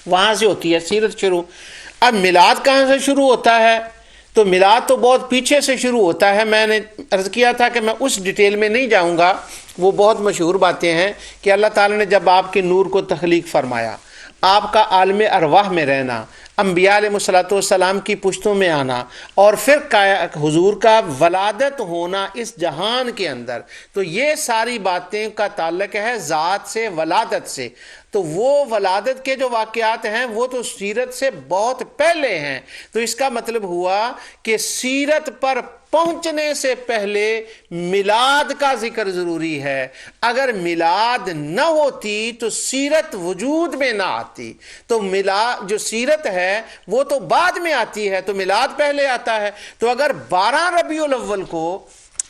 وہاں سے ہوتی ہے سیرت شروع۔ اب میلاد کہاں سے شروع ہوتا ہے؟ تو میلاد تو بہت پیچھے سے شروع ہوتا ہے۔ میں نے عرض کیا تھا کہ میں اس ڈیٹیل میں نہیں جاؤں گا، وہ بہت مشہور باتیں ہیں کہ اللہ تعالیٰ نے جب آپ کے نور کو تخلیق فرمایا، آپ کا عالم ارواح میں رہنا، انبیاء علیہ الصلوۃ والسلام کی پشتوں میں آنا، اور پھر حضور کا ولادت ہونا اس جہان کے اندر، تو یہ ساری باتیں کا تعلق ہے ذات سے، ولادت سے۔ تو وہ ولادت کے جو واقعات ہیں وہ تو سیرت سے بہت پہلے ہیں۔ تو اس کا مطلب ہوا کہ سیرت پر پہنچنے سے پہلے میلاد کا ذکر ضروری ہے۔ اگر میلاد نہ ہوتی تو سیرت وجود میں نہ آتی۔ تو میلاد جو سیرت ہے وہ تو بعد میں آتی ہے، تو میلاد پہلے آتا ہے۔ تو اگر 12 ربیع الاول کو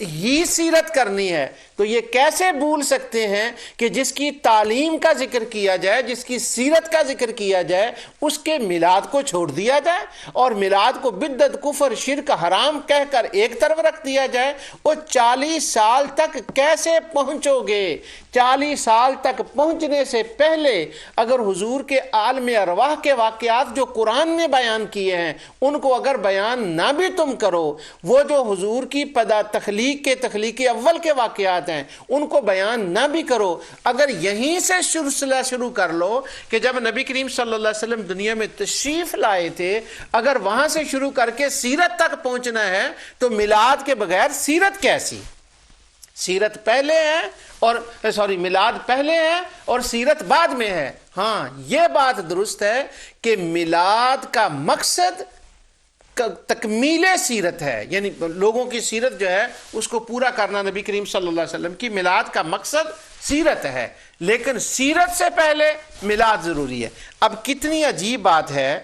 یہ سیرت کرنی ہے تو یہ کیسے بھول سکتے ہیں کہ جس کی تعلیم کا ذکر کیا جائے، جس کی سیرت کا ذکر کیا جائے، اس کے میلاد کو چھوڑ دیا جائے اور میلاد کو بدعت، کفر، شرک، حرام کہہ کر ایک طرف رکھ دیا جائے؟ وہ 40 سال تک کیسے پہنچو گے؟ 40 سال تک پہنچنے سے پہلے اگر حضور کے عالم ارواح کے واقعات جو قرآن نے بیان کیے ہیں ان کو اگر بیان نہ بھی تم کرو، وہ جو حضور کی تخلیق اول کے واقعات ہیں ان کو بیان نہ بھی کرو، اگر یہیں سے سلسلہ شروع کر لو کہ جب نبی کریم صلی اللہ علیہ وسلم دنیا میں تشریف لائے تھے، اگر وہاں سے شروع کر کے سیرت تک پہنچنا ہے تو میلاد کے بغیر سیرت کیسی؟ سیرت پہلے ہے اور میلاد پہلے ہے اور سیرت بعد میں ہے۔ ہاں یہ بات درست ہے کہ میلاد کا مقصد تکمیل سیرت ہے، یعنی لوگوں کی سیرت جو ہے اس کو پورا کرنا۔ نبی کریم صلی اللہ علیہ وسلم کی میلاد کا مقصد سیرت ہے، لیکن سیرت سے پہلے میلاد ضروری ہے۔ اب کتنی عجیب بات ہے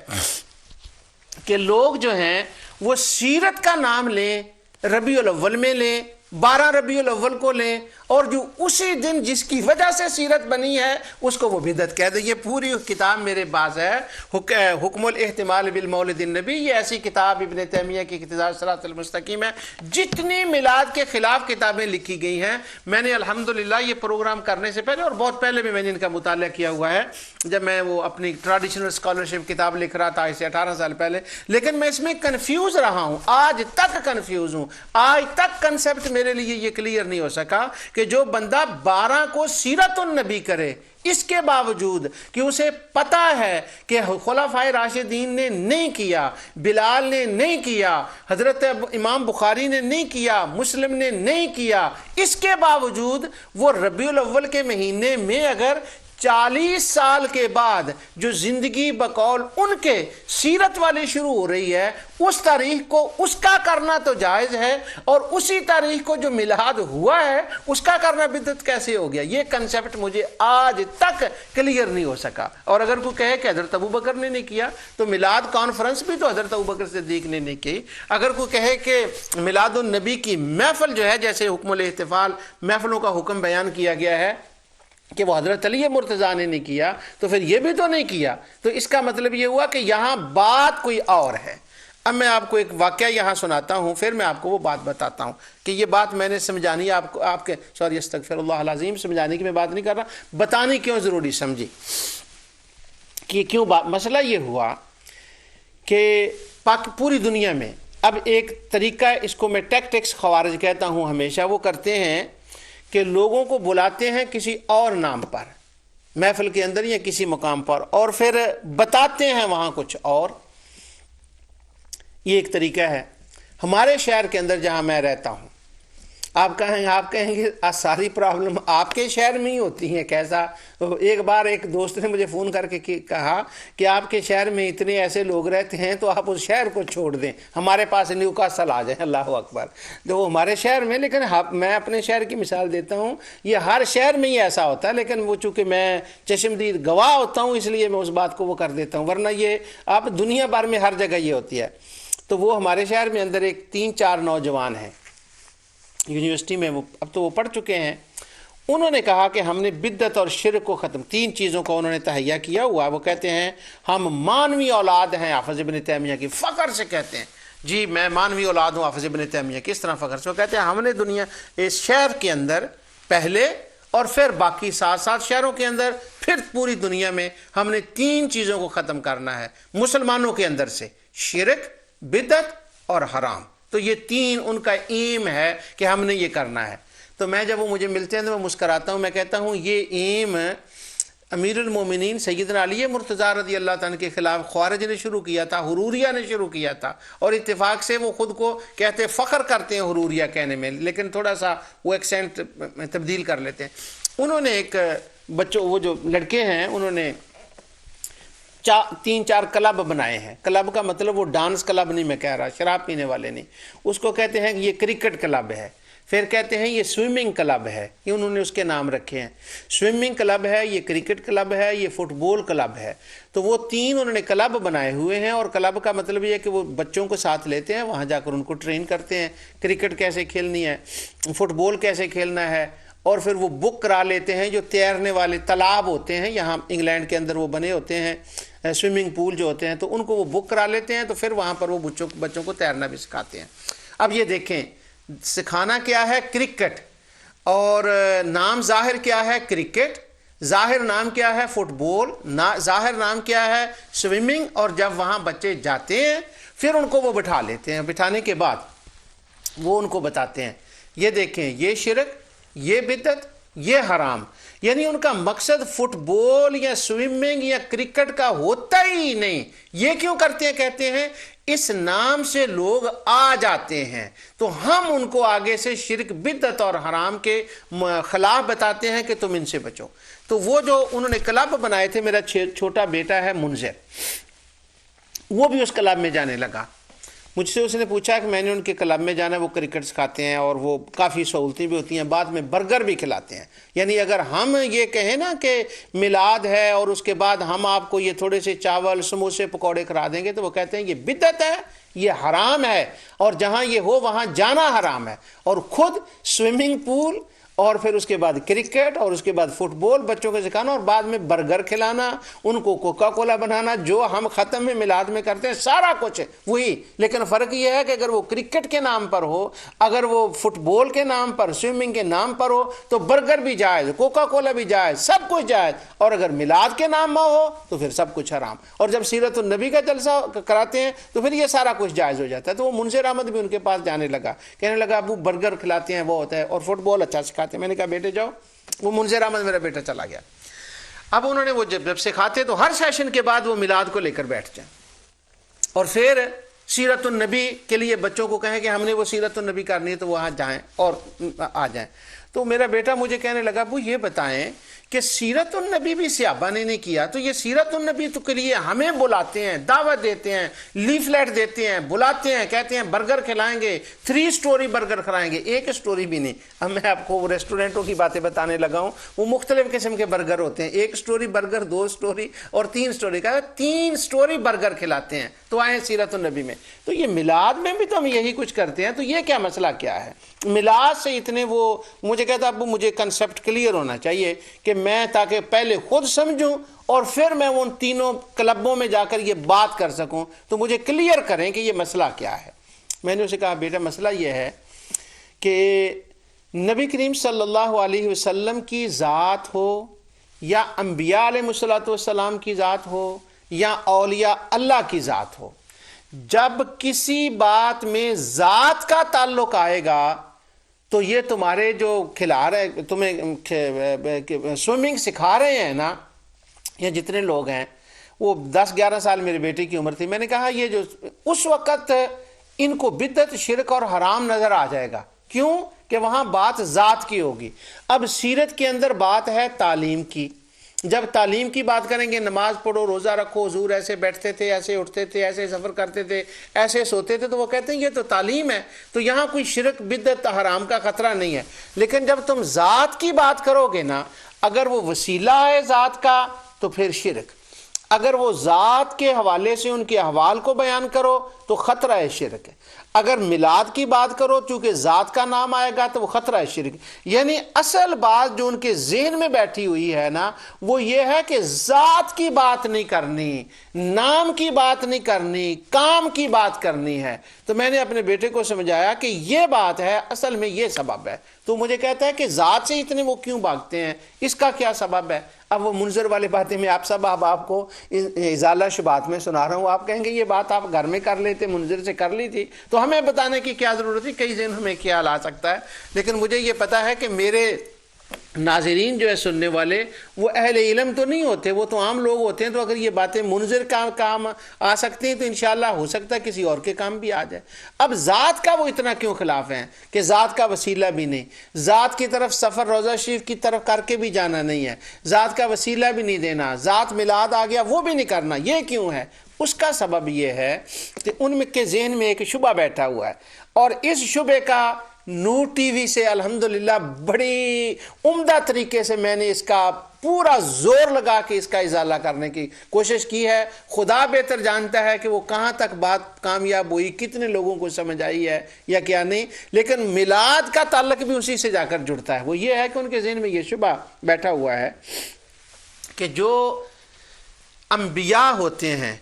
کہ لوگ جو ہیں وہ سیرت کا نام لیں، ربیع الاول میں لیں، 12 ربیع الاول کو لیں، اور جو اسی دن جس کی وجہ سے سیرت بنی ہے اس کو وہ بدعت کہہ دیں۔ یہ پوری کتاب میرے پاس ہے، حکم الاحتمال بالمولد النبی، یہ ایسی کتاب ابن تیمیہ کی اقتداء الصراط المستقیم ہے۔ جتنی میلاد کے خلاف کتابیں لکھی گئی ہیں، میں نے الحمدللہ یہ پروگرام کرنے سے پہلے اور بہت پہلے بھی میں نے ان کا مطالعہ کیا ہوا ہے، جب میں وہ اپنی ٹریڈیشنل اسکالرشپ کتاب لکھ رہا تھا اسے 18 سال پہلے، لیکن میں اس میں کنفیوز رہا ہوں، آج تک کنفیوز ہوں، آج تک کنسیپٹ میرے لیے یہ کلیئر نہیں ہو سکا کہ جو بندہ 12 کو سیرت النبی کرے، اس کے باوجود کہ اسے پتا ہے کہ خلفائے راشدین نے نہیں کیا، بلال نے نہیں کیا، حضرت امام بخاری نے نہیں کیا، مسلم نے نہیں کیا، اس کے باوجود وہ ربیع الاول کے مہینے میں اگر 40 سال کے بعد جو زندگی بقول ان کے سیرت والی شروع ہو رہی ہے، اس تاریخ کو اس کا کرنا تو جائز ہے، اور اسی تاریخ کو جو میلاد ہوا ہے اس کا کرنا بدعت کیسے ہو گیا؟ یہ کنسیپٹ مجھے آج تک کلیئر نہیں ہو سکا۔ اور اگر کوئی کہے کہ حضرت ابوبکر نے نہیں کیا تو میلاد کانفرنس بھی تو حضرت ابوبکر صدیق نے نہیں کی۔ اگر کوئی کہے کہ میلاد النبی کی محفل جو ہے، جیسے حکم الاحتفال محفلوں کا حکم بیان کیا گیا ہے کہ وہ حضرت علی مرتضیٰ نے نہیں کیا، تو پھر یہ بھی تو نہیں کیا۔ تو اس کا مطلب یہ ہوا کہ یہاں بات کوئی اور ہے۔ اب میں آپ کو ایک واقعہ یہاں سناتا ہوں، پھر میں آپ کو وہ بات بتاتا ہوں کہ یہ بات میں نے سمجھانی آپ کے استغفر اللہ العظیم، سمجھانے کی میں بات نہیں کر رہا، بتانی کیوں ضروری سمجھی کہ کیوں مسئلہ یہ ہوا کہ پوری دنیا میں اب ایک طریقہ ہے، اس کو میں ٹیکٹکس خوارج کہتا ہوں، ہمیشہ وہ کرتے ہیں کہ لوگوں کو بلاتے ہیں کسی اور نام پر محفل کے اندر یا کسی مقام پر، اور پھر بتاتے ہیں وہاں کچھ اور۔ یہ ایک طریقہ ہے۔ ہمارے شہر کے اندر جہاں میں رہتا ہوں، آپ کہیں گے ساری پرابلم آپ کے شہر میں ہی ہوتی ہیں، کیسا؟ ایک بار ایک دوست نے مجھے فون کر کے کہا کہ آپ کے شہر میں اتنے ایسے لوگ رہتے ہیں تو آپ اس شہر کو چھوڑ دیں، ہمارے پاس نیوکاسل آ جائیں۔ اللہ اکبر! جو ہمارے شہر میں، لیکن میں اپنے شہر کی مثال دیتا ہوں، یہ ہر شہر میں ہی ایسا ہوتا ہے، لیکن وہ چونکہ میں چشمدید گواہ ہوتا ہوں اس لیے میں اس بات کو وہ کر دیتا ہوں، ورنہ یہ آپ دنیا بھر میں ہر جگہ یہ ہوتی ہے۔ تو وہ ہمارے شہر میں اندر ایک 3-4 نوجوان ہیں یونیورسٹی میں، اب تو وہ پڑھ چکے ہیں، انہوں نے کہا کہ ہم نے بدعت اور شرک کو ختم، 3 چیزوں کو انہوں نے تہیہ کیا ہوا۔ وہ کہتے ہیں ہم مانوی اولاد ہیں حافظ ابن تیمیہ کی، فخر سے کہتے ہیں جی میں مانوی اولاد ہوں حافظ ابن تیمیہ کی۔ کس طرح فخر سے؟ وہ کہتے ہیں ہم نے اس شہر کے اندر پہلے اور پھر باقی 7 شہروں کے اندر، پھر پوری دنیا میں ہم نے 3 چیزوں کو ختم کرنا ہے مسلمانوں کے اندر سے: شرک، بدعت اور حرام۔ تو یہ 3 ان کا ایم ہے کہ ہم نے یہ کرنا ہے۔ تو میں جب وہ مجھے ملتے ہیں تو میں مسکراتا ہوں، میں کہتا ہوں یہ ایم امیر المومنین سیدنا علی مرتضیٰ رضی اللہ تعالیٰ کے خلاف خوارج نے شروع کیا تھا، حروریہ نے شروع کیا تھا، اور اتفاق سے وہ خود کو کہتے فخر کرتے ہیں حروریہ کہنے میں، لیکن تھوڑا سا وہ ایکسینٹ تبدیل کر لیتے ہیں۔ انہوں نے ایک بچوں، وہ جو لڑکے ہیں، انہوں نے 3-4 کلب بنائے ہیں۔ کلب کا مطلب وہ ڈانس کلب نہیں میں کہہ رہا، شراب پینے والے نہیں، اس کو کہتے ہیں کہ یہ کرکٹ کلب ہے، پھر کہتے ہیں یہ سوئمنگ کلب ہے، یہ انہوں نے اس کے نام رکھے ہیں۔ سوئمنگ کلب ہے، یہ کرکٹ کلب ہے، یہ فٹ بال کلب ہے۔ تو وہ 3 انہوں نے کلب بنائے ہوئے ہیں، اور کلب کا مطلب یہ ہے کہ وہ بچوں کو ساتھ لیتے ہیں، وہاں جا کر ان کو ٹرین کرتے ہیں، کرکٹ کیسے کھیلنی ہے، فٹ بال کیسے کھیلنا ہے، اور پھر وہ بک کرا لیتے ہیں۔ جو تیرنے والے تالاب ہوتے ہیں یہاں انگلینڈ کے اندر وہ بنے ہوتے ہیں، سوئمنگ پول جو ہوتے ہیں، تو ان کو وہ بک کرا لیتے ہیں، تو پھر وہاں پر وہ بچوں کو تیرنا بھی سکھاتے ہیں۔ اب یہ دیکھیں، سکھانا کیا ہے؟ کرکٹ، اور نام ظاہر کیا ہے؟ کرکٹ، ظاہر نام کیا ہے؟ فٹ بال، ظاہر نام کیا ہے؟ سوئمنگ۔ اور جب وہاں بچے جاتے ہیں پھر ان کو وہ بٹھا لیتے ہیں، بٹھانے کے بعد وہ ان کو بتاتے ہیں یہ دیکھیں یہ شرک، یہ بدعت، یہ حرام۔ یعنی ان کا مقصد فٹ بال یا سوئمنگ یا کرکٹ کا ہوتا ہی نہیں۔ یہ کیوں کرتے ہیں؟ کہتے ہیں اس نام سے لوگ آ جاتے ہیں، تو ہم ان کو آگے سے شرک، بدعت اور حرام کے خلاف بتاتے ہیں کہ تم ان سے بچو۔ تو وہ جو انہوں نے کلب بنائے تھے، میرا چھوٹا بیٹا ہے منذر، وہ بھی اس کلب میں جانے لگا۔ مجھ سے اس نے پوچھا کہ میں نے ان کے کلب میں جانا ہے، وہ کرکٹ سکھاتے ہیں اور وہ کافی سہولتیں بھی ہوتی ہیں، بعد میں برگر بھی کھلاتے ہیں۔ یعنی اگر ہم یہ کہیں نا کہ میلاد ہے اور اس کے بعد ہم آپ کو یہ تھوڑے سے چاول، سموسے، پکوڑے کھلا دیں گے، تو وہ کہتے ہیں یہ بدعت ہے، یہ حرام ہے، اور جہاں یہ ہو وہاں جانا حرام ہے۔ اور خود سوئمنگ پول، اور پھر اس کے بعد کرکٹ، اور اس کے بعد فٹ بال بچوں کو سکھانا، اور بعد میں برگر کھلانا، ان کو کوکا کولا بنانا، جو ہم ختم میں میلاد میں کرتے ہیں سارا کچھ وہی۔ لیکن فرق یہ ہے کہ اگر وہ کرکٹ کے نام پر ہو، اگر وہ فٹ بال کے نام پر، سوئمنگ کے نام پر ہو، تو برگر بھی جائز، کوکا کولا بھی جائز، سب کچھ جائز۔ اور اگر میلاد کے نام میں ہو تو پھر سب کچھ حرام۔ اور جب سیرت النبی کا جلسہ کراتے ہیں تو پھر یہ سارا کچھ جائز ہو جاتا ہے۔ تو وہ منذر احمد بھی ان کے پاس جانے لگا، کہنے لگا ابو برگر کھلاتے ہیں وہ ہوتا ہے، اور فٹ بال اچھا سکھاتے ہیں۔ میں نے کہا بیٹے جاؤ۔ وہ منذر احمد میرا بیٹا چلا گیا۔ اب انہوں نے وہ جب سکھاتے تو ہر سیشن کے بعد وہ میلاد کو لے کر بیٹھ جائیں، اور پھر سیرت النبی کے لیے بچوں کو کہیں کہ ہم نے وہ سیرت النبی کرنی ہے تو وہاں جائیں اور آ جائیں۔ تو میرا بیٹا مجھے کہنے لگا ابو یہ بتائیں کہ سیرت النبی بھی صحابہ نے نہیں کیا، تو یہ سیرت النبی تو کے لیے ہمیں بلاتے ہیں، دعوت دیتے ہیں، لیفلیٹ دیتے ہیں، بلاتے ہیں، کہتے ہیں برگر کھلائیں گے، 3 سٹوری برگر کھلائیں گے، 1 سٹوری بھی نہیں۔ اب میں آپ کو ریسٹورنٹوں کی باتیں بتانے لگا ہوں، وہ مختلف قسم کے برگر ہوتے ہیں، 1 سٹوری برگر، 2 سٹوری اور 3 سٹوری کا 3 سٹوری برگر کھلاتے ہیں۔ تو آئے سیرت النبی میں، تو یہ میلاد میں بھی تو ہم یہی کچھ کرتے ہیں، تو یہ کیا مسئلہ کیا ہے؟ میلاد سے اتنے وہ مجھے کہتا ابو مجھے کنسپٹ کلیئر ہونا چاہیے کہ میں تاکہ پہلے خود سمجھوں اور پھر میں ان 3 کلبوں میں جا کر یہ بات کر سکوں، تو مجھے کلیئر کریں کہ یہ مسئلہ کیا ہے۔ میں نے اسے کہا بیٹا مسئلہ یہ ہے کہ نبی کریم صلی اللہ علیہ وسلم کی ذات ہو، یا انبیاء علیہ السلام کی ذات ہو، یا اولیاء اللہ کی ذات ہو، جب کسی بات میں ذات کا تعلق آئے گا تو یہ تمہارے جو کھلا رہے، تمہیں سوئمنگ سکھا رہے ہیں نا، یا جتنے لوگ ہیں، وہ 10-11 سال میرے بیٹے کی عمر تھی، میں نے کہا یہ جو اس وقت ان کو بدعت، شرک اور حرام نظر آ جائے گا۔ کیوں؟ کہ وہاں بات ذات کی ہوگی۔ اب سیرت کے اندر بات ہے تعلیم کی، جب تعلیم کی بات کریں گے، نماز پڑھو، روزہ رکھو، حضور ایسے بیٹھتے تھے، ایسے اٹھتے تھے، ایسے سفر کرتے تھے، ایسے سوتے تھے، تو وہ کہتے ہیں یہ تو تعلیم ہے، تو یہاں کوئی شرک، بدعت، حرام کا خطرہ نہیں ہے۔ لیکن جب تم ذات کی بات کرو گے نا، اگر وہ وسیلہ ہے ذات کا تو پھر شرک، اگر وہ ذات کے حوالے سے ان کے احوال کو بیان کرو تو خطرہ ہے شرک ہے، اگر میلاد کی بات کرو چونکہ ذات کا نام آئے گا تو وہ خطرہ ہے شرک۔ یعنی اصل بات جو ان کے ذہن میں بیٹھی ہوئی ہے نا، وہ یہ ہے کہ ذات کی بات نہیں کرنی، نام کی بات نہیں کرنی، کام کی بات کرنی ہے۔ تو میں نے اپنے بیٹے کو سمجھایا کہ یہ بات ہے، اصل میں یہ سبب ہے۔ تو مجھے کہتا ہے کہ ذات سے اتنے وہ کیوں بھاگتے ہیں، اس کا کیا سبب ہے؟ اب وہ منظر والی باتیں میں آپ سب آپ کو ازالہ شبہات میں سنا رہا ہوں، آپ کہیں گے یہ بات آپ گھر میں کر لیتے، منظر سے کر لی تھی، تو ہمیں بتانے کی کیا ضرورت تھی؟ کئی ذہن ہمیں خیال آ سکتا ہے، لیکن مجھے یہ پتا ہے کہ میرے ناظرین جو ہے سننے والے وہ اہل علم تو نہیں ہوتے، وہ تو عام لوگ ہوتے ہیں، تو اگر یہ باتیں منظر کا کام آ سکتی ہیں تو انشاءاللہ ہو سکتا ہے کسی اور کے کام بھی آ جائے۔ اب ذات کا وہ اتنا کیوں خلاف ہیں کہ ذات کا وسیلہ بھی نہیں، ذات کی طرف سفر روضہ شریف کی طرف کر کے بھی جانا نہیں ہے، ذات کا وسیلہ بھی نہیں دینا، ذات میلاد آ گیا وہ بھی نہیں کرنا، یہ کیوں ہے؟ اس کا سبب یہ ہے کہ ان کے ذہن میں ایک شبہ بیٹھا ہوا ہے، اور اس شبے کا نور ٹی وی سے الحمدللہ بڑی عمدہ طریقے سے میں نے اس کا پورا زور لگا کے اس کا ازالہ کرنے کی کوشش کی ہے۔ خدا بہتر جانتا ہے کہ وہ کہاں تک بات کامیاب ہوئی، کتنے لوگوں کو سمجھ آئی ہے یا کیا نہیں، لیکن میلاد کا تعلق بھی اسی سے جا کر جڑتا ہے۔ وہ یہ ہے کہ ان کے ذہن میں یہ شبہ بیٹھا ہوا ہے کہ جو انبیاء ہوتے ہیں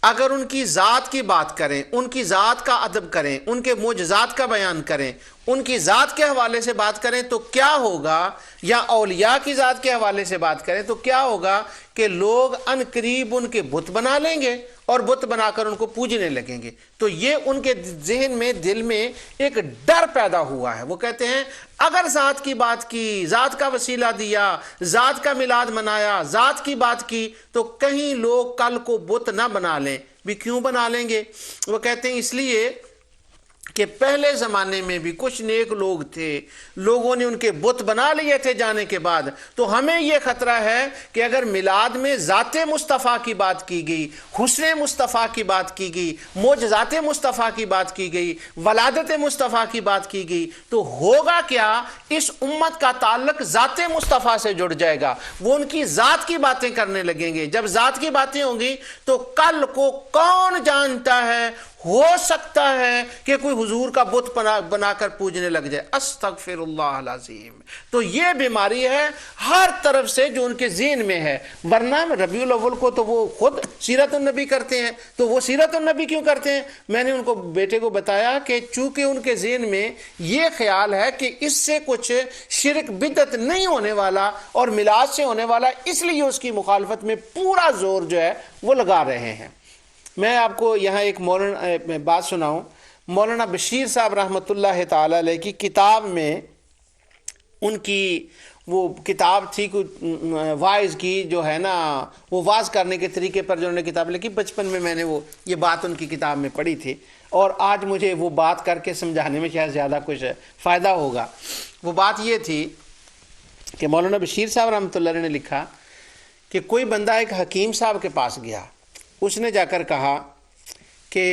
اگر ان کی ذات کی بات کریں، ان کی ذات کا ادب کریں، ان کے معجزات کا بیان کریں، ان کی ذات کے حوالے سے بات کریں تو کیا ہوگا، یا اولیاء کی ذات کے حوالے سے بات کریں تو کیا ہوگا کہ لوگ ان قریب ان کے بت بنا لیں گے اور بت بنا کر ان کو پوجنے لگیں گے۔ تو یہ ان کے ذہن میں، دل میں ایک ڈر پیدا ہوا ہے۔ وہ کہتے ہیں اگر ذات کی بات کی، ذات کا وسیلہ دیا، ذات کا میلاد منایا، ذات کی بات کی، تو کہیں لوگ کل کو بت نہ بنا لیں۔ بھی کیوں بنا لیں گے؟ وہ کہتے ہیں اس لیے کہ پہلے زمانے میں بھی کچھ نیک لوگ تھے، لوگوں نے ان کے بت بنا لیے تھے جانے کے بعد، تو ہمیں یہ خطرہ ہے کہ اگر میلاد میں ذات مصطفیٰ کی بات کی گئی، حسن مصطفیٰ کی بات کی گئی، معجزات مصطفیٰ کی بات کی گئی، ولادت مصطفیٰ کی بات کی گئی، تو ہوگا کیا؟ اس امت کا تعلق ذات مصطفیٰ سے جڑ جائے گا، وہ ان کی ذات کی باتیں کرنے لگیں گے۔ جب ذات کی باتیں ہوں گی تو کل کو کون جانتا ہے، ہو سکتا ہے کہ کوئی حضور کا بت بنا کر پوجنے لگ جائے۔ استغفر اللہ العظیم۔ تو یہ بیماری ہے ہر طرف سے جو ان کے ذہن میں ہے، ورنہ ربیع الاول کو تو وہ خود سیرت النبی کرتے ہیں، تو وہ سیرت النبی کیوں کرتے ہیں؟ میں نے ان کو، بیٹے کو بتایا کہ چونکہ ان کے ذہن میں یہ خیال ہے کہ اس سے کچھ شرک بدعت نہیں ہونے والا اور میلاد سے ہونے والا، اس لیے اس کی مخالفت میں پورا زور جو ہے وہ لگا رہے ہیں۔ میں آپ کو یہاں ایک مولانا بات سناؤں۔ مولانا بشیر صاحب رحمۃ اللہ تعالی علیہ کی کتاب میں، ان کی وہ کتاب تھی واعظ کی جو ہے نا، وہ واعظ کرنے کے طریقے پر جو انہوں نے کتاب لکھی، بچپن میں میں نے وہ یہ بات ان کی کتاب میں پڑھی تھی، اور آج مجھے وہ بات کر کے سمجھانے میں شاید زیادہ کچھ فائدہ ہوگا۔ وہ بات یہ تھی کہ مولانا بشیر صاحب رحمۃ اللہ علیہ نے لکھا کہ کوئی بندہ ایک حکیم صاحب کے پاس گیا، اس نے جا کر کہا کہ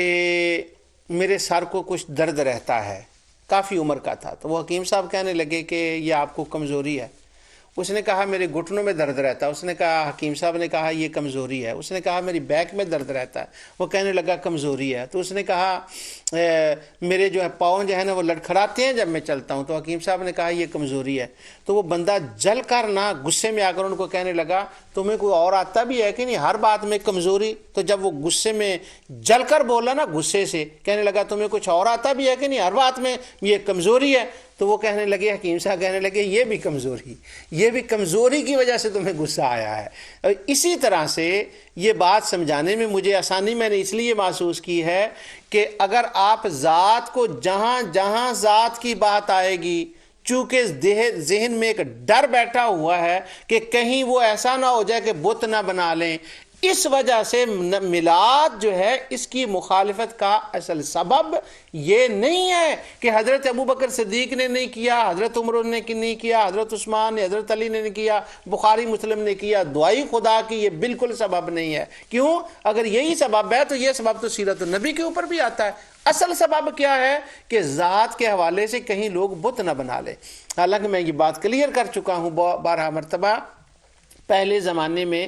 میرے سر کو کچھ درد رہتا ہے، کافی عمر کا تھا۔ تو وہ حکیم صاحب کہنے لگے کہ یہ آپ کو کمزوری ہے۔ اس نے کہا میرے گھٹنوں میں درد رہتا ہے۔ اس نے کہا، حکیم صاحب نے کہا یہ کمزوری ہے۔ اس نے کہا میری بیک میں درد رہتا ہے۔ وہ کہنے لگا کمزوری ہے۔ تو اس نے کہا میرے جو ہے پاؤں جو ہے نا وہ لڑکھڑاتے ہیں جب میں چلتا ہوں۔ تو حکیم صاحب نے کہا یہ کمزوری ہے۔ تو وہ بندہ جل کر نہ غصے میں آ کر ان کو کہنے لگا تمہیں کوئی اور آتا بھی ہے کہ نہیں، ہر بات میں کمزوری؟ تو جب وہ غصے میں جل کر بولا نا، غصے سے کہنے لگا تمہیں کچھ اور آتا بھی ہے کہ نہیں، ہر بات میں یہ کمزوری ہے؟ تو وہ کہنے لگے، حکیم صاحب کہنے لگے یہ بھی کمزوری، یہ بھی کمزوری کی وجہ سے تمہیں غصہ آیا ہے۔ اسی طرح سے یہ بات سمجھانے میں مجھے آسانی میں نے اس لیے محسوس کی ہے کہ اگر آپ ذات کو، جہاں جہاں ذات کی بات آئے گی، چونکہ ذہن میں ایک ڈر بیٹھا ہوا ہے کہ کہیں وہ ایسا نہ ہو جائے کہ بت نہ بنا لیں، اس وجہ سے میلاد جو ہے اس کی مخالفت کا اصل سبب یہ نہیں ہے کہ حضرت ابوبکر صدیق نے نہیں کیا، حضرت عمر نے نہیں کیا، حضرت عثمان نے، حضرت علی نے نہیں کیا، بخاری مسلم نے کیا، دعائی خدا کی، یہ بالکل سبب نہیں ہے۔ کیوں؟ اگر یہی سبب ہے تو یہ سبب تو سیرت النبی کے اوپر بھی آتا ہے۔ اصل سبب کیا ہے کہ ذات کے حوالے سے کہیں لوگ بت نہ بنا لیں۔ حالانکہ میں یہ بات کلیئر کر چکا ہوں 12 مرتبہ، پہلے زمانے میں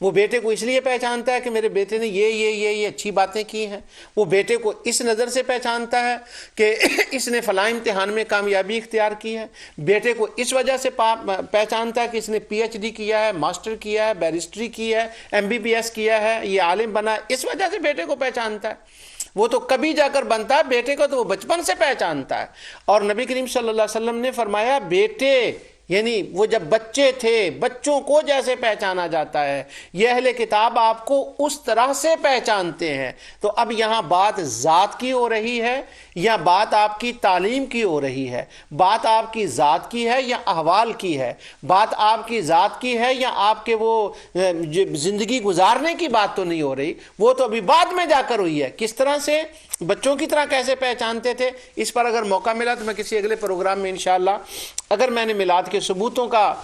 وہ بیٹے کو اس لیے پہچانتا ہے کہ میرے بیٹے نے یہ اچھی باتیں کی ہیں، وہ بیٹے کو اس نظر سے پہچانتا ہے کہ اس نے فلاں امتحان میں کامیابی اختیار کی ہے، بیٹے کو اس وجہ سے پہچانتا ہے کہ اس نے پی ایچ ڈی کیا ہے، ماسٹر کیا ہے، بیرسٹری کی ہے، MBBS کیا ہے، یہ عالم بنا، اس وجہ سے بیٹے کو پہچانتا ہے۔ وہ تو کبھی جا کر بنتا ہے، بیٹے کو تو وہ بچپن سے پہچانتا ہے۔ اور نبی کریم صلی اللہ علیہ وسلم نے فرمایا بیٹے، یعنی وہ جب بچے تھے، بچوں کو جیسے پہچانا جاتا ہے، یہ اہل کتاب آپ کو اس طرح سے پہچانتے ہیں۔ تو اب یہاں بات ذات کی ہو رہی ہے یا بات آپ کی تعلیم کی ہو رہی ہے؟ بات آپ کی ذات کی ہے یا احوال کی ہے؟ بات آپ کی ذات کی ہے یا آپ کے وہ زندگی گزارنے کی بات تو نہیں ہو رہی، وہ تو ابھی بعد میں جا کر ہوئی ہے۔ کس طرح سے بچوں کی طرح کیسے پہچانتے تھے، اس پر اگر موقع ملا تو میں کسی اگلے پروگرام میں انشاءاللہ، اگر میں نے میلاد کے ثبوتوں کا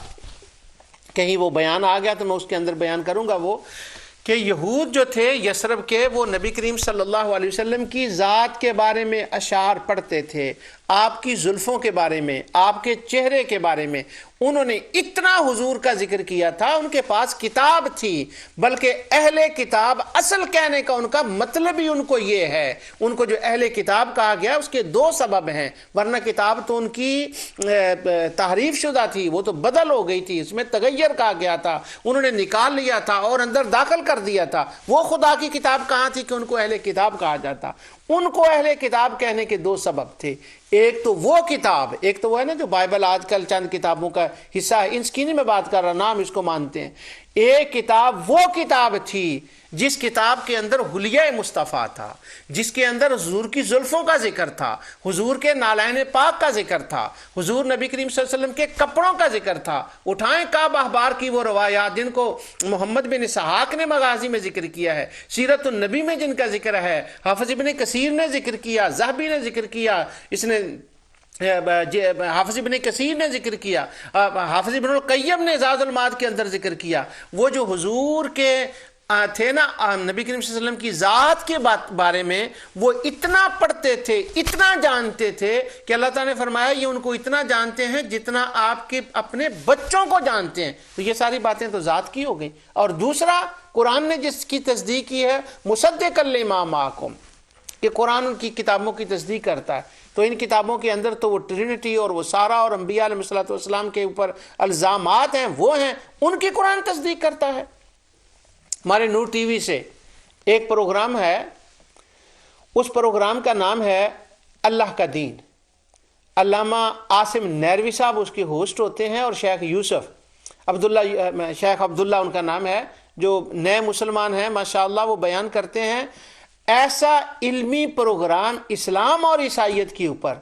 کہیں وہ بیان آ گیا تو میں اس کے اندر بیان کروں گا، وہ کہ یہود جو تھے یثرب کے، وہ نبی کریم صلی اللہ علیہ وسلم کی ذات کے بارے میں اشعار پڑھتے تھے، آپ کی زلفوں کے بارے میں، آپ کے چہرے کے بارے میں انہوں نے اتنا حضور کا ذکر کیا تھا۔ ان کے پاس کتاب تھی، بلکہ اہل کتاب اصل کہنے کا ان کا مطلب ہی ان کو یہ ہے، ان کو جو اہل کتاب کہا گیا اس کے دو سبب ہیں، ورنہ کتاب تو ان کی تحریف شدہ تھی، وہ تو بدل ہو گئی تھی، اس میں تغیر کہا گیا تھا، انہوں نے نکال لیا تھا اور اندر داخل کر دیا تھا۔ وہ خدا کی کتاب کہاں تھی کہ ان کو اہل کتاب کہا جاتا؟ ان کو اہل کتاب کہنے کے دو سبب تھے، ایک تو وہ کتاب، ایک تو وہ ہے نا جو بائبل آج کل چند کتابوں کا حصہ ہے، ان کی نہیں میں بات کر رہا، نام اس کو مانتے ہیں۔ ایک کتاب وہ کتاب تھی جس کتاب کے اندر حلیہ مصطفیٰ تھا، جس کے اندر حضور کی زلفوں کا ذکر تھا، حضور کے نالین پاک کا ذکر تھا، حضور نبی کریم صلی اللہ علیہ وسلم کے کپڑوں کا ذکر تھا۔ اٹھائیں کعب احبار کی وہ روایات جن کو محمد بن اسحاق نے مغازی میں ذکر کیا ہے، سیرت النبی میں جن کا ذکر ہے، حافظ ابن کثیر نے ذکر کیا، ذہبی نے ذکر کیا، اس نے حافظ ابن کثیر نے ذکر کیا، حافظ ابن القیم نے زاد المعاد کے اندر ذکر کیا۔ وہ جو حضور کے تھے نا، نبی کریم صلی اللہ علیہ وسلم کی ذات کے بارے میں وہ اتنا پڑھتے تھے، اتنا جانتے تھے کہ اللہ تعالیٰ نے فرمایا یہ ان کو اتنا جانتے ہیں جتنا آپ کے اپنے بچوں کو جانتے ہیں۔ تو یہ ساری باتیں تو ذات کی ہو گئی۔ اور دوسرا، قرآن نے جس کی تصدیق کی ہے، مصدقا لما معکم، کہ قرآن ان کی کتابوں کی تصدیق کرتا ہے، تو ان کتابوں کے اندر تو وہ ٹرینٹی اور وہ سارا اور انبیاء علیہ الصلوۃ والسلام کے اوپر الزامات ہیں، وہ ہیں، ان کی قرآن تصدیق کرتا ہے۔ ہمارے نور ٹی وی سے ایک پروگرام ہے، اس پروگرام کا نام ہے اللہ کا دین، علامہ عاصم نیروی صاحب اس کے ہوسٹ ہوتے ہیں، اور شیخ یوسف عبداللہ، شیخ عبداللہ ان کا نام ہے، جو نئے مسلمان ہیں ماشاءاللہ، وہ بیان کرتے ہیں ایسا علمی پروگرام اسلام اور عیسائیت کے اوپر۔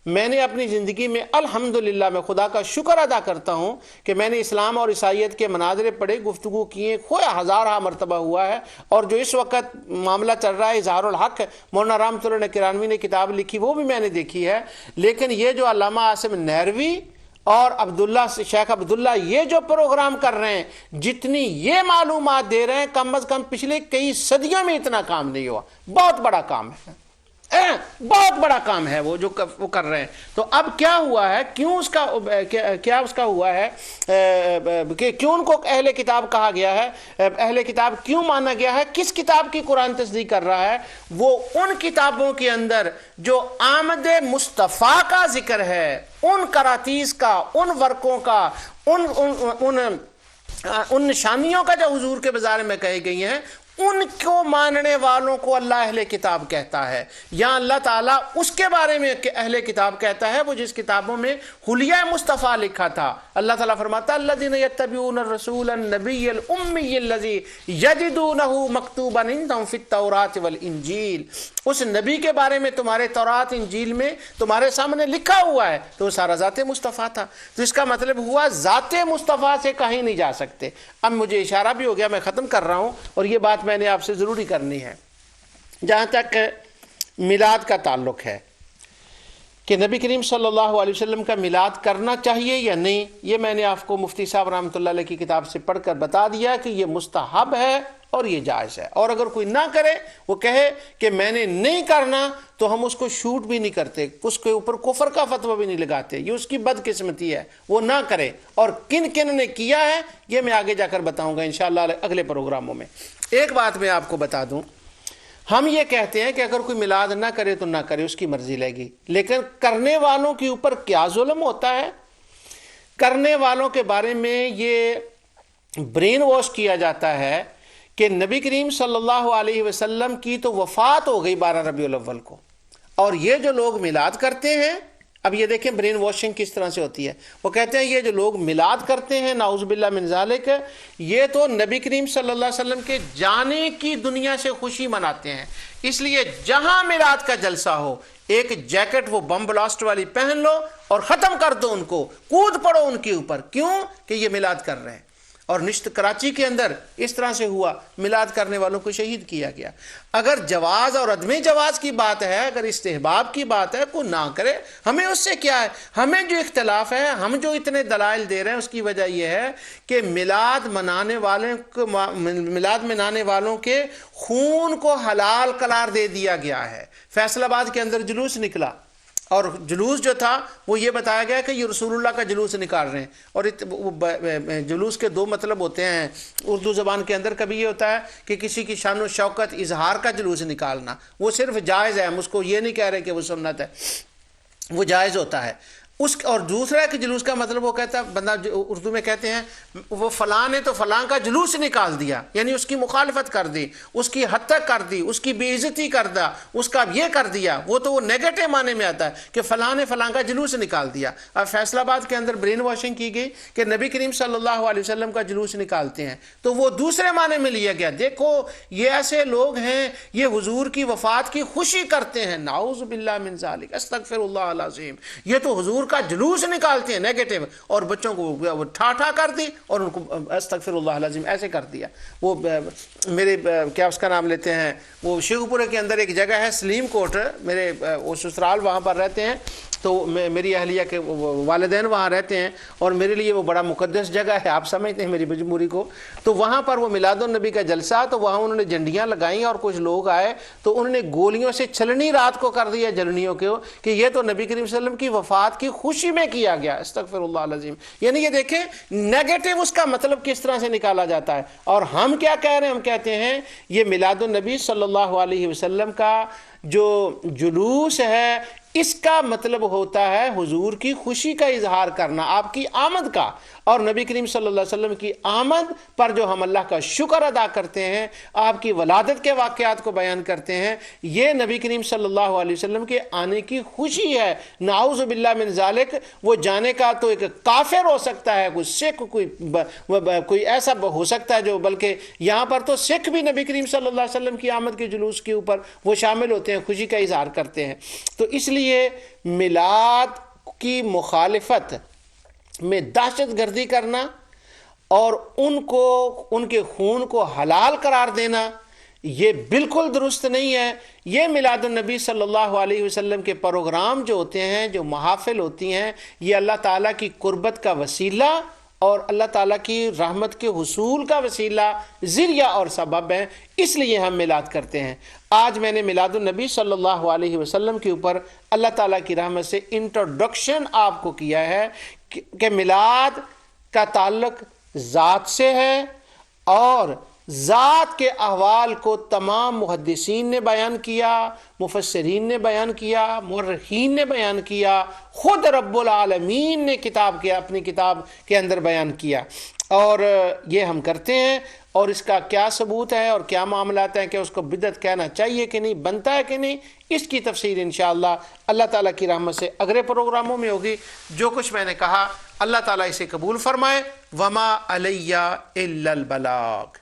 میں نے اپنی زندگی میں الحمدللہ میں خدا کا شکر ادا کرتا ہوں کہ میں نے اسلام اور عیسائیت کے مناظرے پڑھے، گفتگو کیے، کھویا ہزارہ مرتبہ ہوا ہے۔ اور جو اس وقت معاملہ چل رہا ہے اظہار الحق، مولانا رحمۃ اللہ کرانوی نے کتاب لکھی، وہ بھی میں نے دیکھی ہے۔ لیکن یہ جو علامہ عاصم نیروی اور شیخ عبداللہ یہ جو پروگرام کر رہے ہیں، جتنی یہ معلومات دے رہے ہیں، کم از کم پچھلے کئی صدیوں میں اتنا کام نہیں ہوا۔ بہت بڑا کام ہے، بہت بڑا کام ہے وہ جو وہ کر رہے ہیں۔ تو اب کیا ہوا ہے، کیوں اس کا کیا اس کا ہوا ہے کہ کیوں ان کو اہل کتاب کہا گیا ہے، اہل کتاب کیوں مانا گیا ہے، کس کتاب کی قرآن تصدیق کر رہا ہے؟ وہ ان کتابوں کے اندر جو آمد مصطفیٰ کا ذکر ہے، ان کراتیس کا، ان ورقوں کا، ان نشانیوں کا جو حضور کے بارے میں کہی گئی ہیں، ان کو ماننے والوں کو اللہ اہل کتاب کہتا ہے۔ یا اللہ تعالیٰ اس کے بارے میں اہل کتاب کہتا ہے وہ جس کتابوں میں حلیہ مصطفیٰ لکھا تھا۔ اللہ تعالیٰ فرماتا ہے الذین یتبعون الرسول النبی الامی الذی یجدونہ مکتوبا عندہم فی التوراۃ والانجیل، اس نبی کے بارے میں تمہارے تورات انجیل میں تمہارے سامنے لکھا ہوا ہے، تو وہ سارا ذات مصطفیٰ تھا۔ تو اس کا مطلب ہوا ذات مصطفیٰ سے کہیں نہیں جا سکتے۔ اب مجھے اشارہ بھی ہو گیا، میں ختم کر رہا ہوں، اور یہ بات میں نے آپ سے ضروری کرنی ہے۔ جہاں تک میلاد کا تعلق ہے کہ نبی کریم صلی اللہ علیہ وسلم کا میلاد کرنا چاہیے یا نہیں، یہ میں نے آپ کو مفتی صاحب رحمۃ اللہ علیہ کی کتاب سے پڑھ کر بتا دیا کہ یہ مستحب ہے اور یہ جائز ہے، اور اگر کوئی نہ کرے، وہ کہے کہ میں نے نہیں کرنا، تو ہم اس کو شوٹ بھی نہیں کرتے، اس کے اوپر کفر کا فتویٰ بھی نہیں لگاتے، یہ اس کی بدقسمتی ہے، وہ نہ کرے۔ اور کن کن نے کیا ہے یہ میں آگے جا کر بتاؤں گا انشاءاللہ اگلے پروگراموں میں۔ ایک بات میں آپ کو بتا دوں، ہم یہ کہتے ہیں کہ اگر کوئی میلاد نہ کرے تو نہ کرے، اس کی مرضی لے گی، لیکن کرنے والوں کے اوپر کیا ظلم ہوتا ہے، کرنے والوں کے بارے میں یہ برین واش کیا جاتا ہے کہ نبی کریم صلی اللہ علیہ وسلم کی تو وفات ہو گئی 12 ربیع الاول کو، اور یہ جو لوگ میلاد کرتے ہیں، اب یہ دیکھیں برین واشنگ کس طرح سے ہوتی ہے، وہ کہتے ہیں یہ جو لوگ میلاد کرتے ہیں نعوذ باللہ من ذالک، یہ تو نبی کریم صلی اللہ علیہ وسلم کے جانے کی دنیا سے خوشی مناتے ہیں، اس لیے جہاں میلاد کا جلسہ ہو ایک جیکٹ وہ بم بلاسٹ والی پہن لو اور ختم کر دو ان کو، کود پڑو ان کے اوپر، کیوں کہ یہ میلاد کر رہے ہیں۔ اور نشت کراچی کے اندر اس طرح سے ہوا، میلاد کرنے والوں کو شہید کیا گیا۔ اگر جواز اور عدم جواز کی بات ہے، اگر استحباب کی بات ہے، کوئی نہ کرے، ہمیں اس سے کیا ہے؟ ہمیں جو اختلاف ہے، ہم جو اتنے دلائل دے رہے ہیں، اس کی وجہ یہ ہے کہ میلاد منانے والوں کے خون کو حلال قرار دے دیا گیا ہے۔ فیصل آباد کے اندر جلوس نکلا، اور جلوس جو تھا وہ یہ بتایا گیا کہ یہ رسول اللہ کا جلوس نکال رہے ہیں، اور جلوس کے دو مطلب ہوتے ہیں اردو زبان کے اندر، کبھی یہ ہوتا ہے کہ کسی کی شان و شوکت اظہار کا جلوس نکالنا، وہ صرف جائز ہے، ہم اس کو یہ نہیں کہہ رہے کہ وہ سنت ہے، وہ جائز ہوتا ہے۔ اور دوسرا کہ جلوس کا مطلب وہ کہتا ہے، بندہ اردو میں کہتے ہیں وہ فلاں نے تو فلاں کا جلوس نکال دیا، یعنی اس کی مخالفت کر دی، اس کی حد تک کر دی، اس کی بے عزتی کر دا، اس کا یہ کر دیا، وہ تو وہ نیگیٹو معنی میں آتا ہے کہ فلاں نے فلاں کا جلوس نکال دیا۔ اب فیصل آباد کے اندر برین واشنگ کی گئی کہ نبی کریم صلی اللہ علیہ وسلم کا جلوس نکالتے ہیں، تو وہ دوسرے معنی میں لیا گیا۔ دیکھو یہ ایسے لوگ ہیں، یہ حضور کی وفات کی خوشی کرتے ہیں، نعوذ باللہ من ذالک، استغفر اللہ العظیم، یہ تو حضور کا جلوس نکالتے ہیں نیگیٹو، اور بچوں کو وہ ٹھا کر دی اور ان کو استغفر اللہ العظیم ایسے کر دیا۔ وہ میرے کیا اس کا نام لیتے ہیں، وہ شیخو پورے کے اندر ایک جگہ ہے سلیم کوٹ، میرے وہ سسرال وہاں پر رہتے ہیں، تو میری اہلیہ کے والدین وہاں رہتے ہیں، اور میرے لیے وہ بڑا مقدس جگہ ہے، آپ سمجھتے ہیں میری مجبوری کو۔ تو وہاں پر وہ میلاد النبی کا جلسہ، تو وہاں انہوں نے جھنڈیاں لگائیں، اور کچھ لوگ آئے تو انہوں نے گولیوں سے چھلنی رات کو کر دیا جلنیوں کے، کہ یہ تو نبی کریم صلی اللہ علیہ وسلم کی وفات کی خوشی میں کیا گیا، استغفر اللہ العظیم۔ یعنی یہ دیکھیں نیگیٹو اس کا مطلب کس طرح سے نکالا جاتا ہے۔ اور ہم کیا کہہ رہے ہیں؟ ہم کہتے ہیں یہ میلاد النبی صلی اللہ علیہ وسلم کا جو جلوس ہے، اس کا مطلب ہوتا ہے حضور کی خوشی کا اظہار کرنا، آپ کی آمد کا، اور نبی کریم صلی اللہ علیہ وسلم کی آمد پر جو ہم اللہ کا شکر ادا کرتے ہیں، آپ کی ولادت کے واقعات کو بیان کرتے ہیں، یہ نبی کریم صلی اللہ علیہ وسلم کے آنے کی خوشی ہے۔ نعوذ باللہ من ذالک، وہ جانے کا تو ایک کافر ہو سکتا ہے، کوئی سکھ، کوئی ایسا ہو سکتا ہے جو، بلکہ یہاں پر تو سکھ بھی نبی کریم صلی اللہ علیہ وسلم کی آمد کے جلوس کے اوپر وہ شامل ہوتے ہیں، خوشی کا اظہار کرتے ہیں۔ تو اس لیے میلاد کی مخالفت میں دہشت گردی کرنا اور ان کے خون کو حلال قرار دینا، یہ بالکل درست نہیں ہے۔ یہ میلاد النبی صلی اللہ علیہ وسلم کے پروگرام جو ہوتے ہیں، جو محافل ہوتی ہیں، یہ اللہ تعالیٰ کی قربت کا وسیلہ اور اللہ تعالیٰ کی رحمت کے حصول کا وسیلہ، ذریعہ اور سبب ہیں، اس لیے ہم میلاد کرتے ہیں۔ آج میں نے میلاد النبی صلی اللہ علیہ وسلم کے اوپر اللہ تعالیٰ کی رحمت سے انٹروڈکشن آپ کو کیا ہے کہ میلاد کا تعلق ذات سے ہے، اور ذات کے احوال کو تمام محدثین نے بیان کیا، مفسرین نے بیان کیا، مورخین نے بیان کیا، خود رب العالمین نے اپنی کتاب کے اندر بیان کیا، اور یہ ہم کرتے ہیں۔ اور اس کا کیا ثبوت ہے اور کیا معاملات ہیں کہ اس کو بدعت کہنا چاہیے کہ نہیں، بنتا ہے کہ نہیں، اس کی تفصیل انشاءاللہ اللہ تعالیٰ کی رحمت سے اگلے پروگراموں میں ہوگی۔ جو کچھ میں نے کہا اللہ تعالیٰ اسے قبول فرمائے۔ وما علیہ الا البلاغ۔